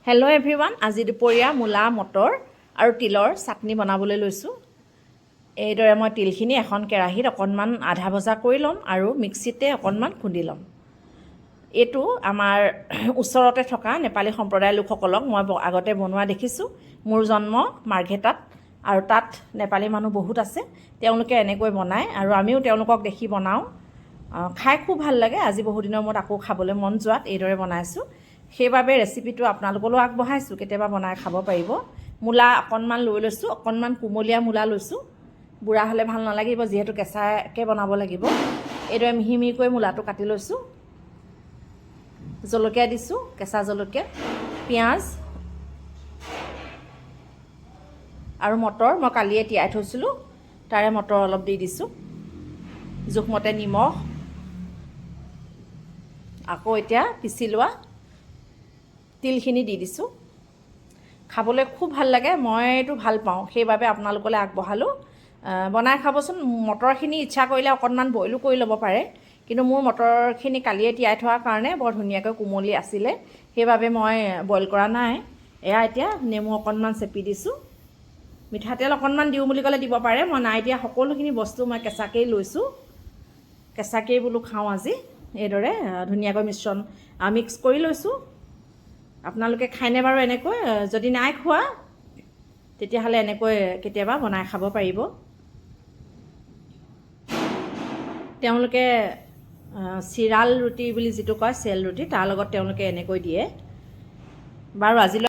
Hello' everyone, আজি দুপৰীয়া মূলা মটৰ আৰু তিলৰ চাটনি বনাবলৈ লৈছোঁ। এইদৰে মই তিলখিনি এখন কেৰাহীত অকণমান আধা ভজা কৰি ল'ম আৰু মিক্সিতে অকণমান খুন্দি ল'ম। এইটো আমাৰ ওচৰতে থকা নেপালী সম্প্ৰদায়ৰ লোকসকলক মই আগতে বনোৱা দেখিছোঁ। মোৰ জন্ম মাৰ্ঘেটাত আৰু তাত নেপালী মানুহ বহুত আছে। তেওঁলোকে এনেকৈ বনায় আৰু আমিও তেওঁলোকক দেখি বনাওঁ। খাই খুব ভাল লাগে। আজি বহুদিনৰ মূৰত আকৌ খাবলৈ মন যোৱাত এইদৰে বনাইছোঁ। সেইবাবে ৰেচিপিটো আপোনালোকলৈও আগবঢ়াইছোঁ, কেতিয়াবা বনাই খাব পাৰিব। মূলা অকণমান লৈ লৈছোঁ, অকণমান কুমলীয়া মূলা লৈছোঁ। বুঢ়া হ'লে ভাল নালাগিব, যিহেতু কেঁচাকৈ বনাব লাগিব। এইদৰে মিহি মিহিকৈ মূলাটো কাটি লৈছোঁ। জলকীয়া দিছোঁ, কেঁচা জলকীয়া, পিঁয়াজ আৰু মটৰ মই কালিয়ে তিয়াই থৈছিলোঁ, তাৰে মটৰ অলপ দি দিছোঁ। জোখমতে নিমখ, আকৌ এতিয়া পিচি লোৱা তিলখিনি দি দিছোঁ। খাবলৈ খুব ভাল লাগে, মইতো ভাল পাওঁ, সেইবাবে আপোনালোকলৈ আগবঢ়ালোঁ। বনাই খাবচোন। মটৰখিনি ইচ্ছা কৰিলে অকণমান বইলো কৰি ল'ব পাৰে, কিন্তু মোৰ মটৰখিনি কালিয়ে তিয়াই থোৱাৰ কাৰণে বৰ ধুনীয়াকৈ কোমলি আছিলে, সেইবাবে মই বইল কৰা নাই। এয়া এতিয়া নেমু অকণমান চেপি দিছোঁ। মিঠাতেল অকণমান দিওঁ বুলি ক'লে দিব পাৰে, মই নাই দিয়া। সকলোখিনি বস্তু মই কেঁচাকেই লৈছোঁ, কেঁচাকেই বোলো খাওঁ আজি। এইদৰে ধুনীয়াকৈ মিশ্ৰণ মিক্স কৰি লৈছোঁ। আপোনালোকে খায়নে বাৰু এনেকৈ? যদি নাই খোৱা তেতিয়াহ'লে এনেকৈ কেতিয়াবা বনাই খাব পাৰিব। তেওঁলোকে চিৰাল ৰুটি বুলি যিটো কয়, চেল ৰুটি, তাৰ লগত তেওঁলোকে এনেকৈ দিয়ে। বাৰু আজিলৈ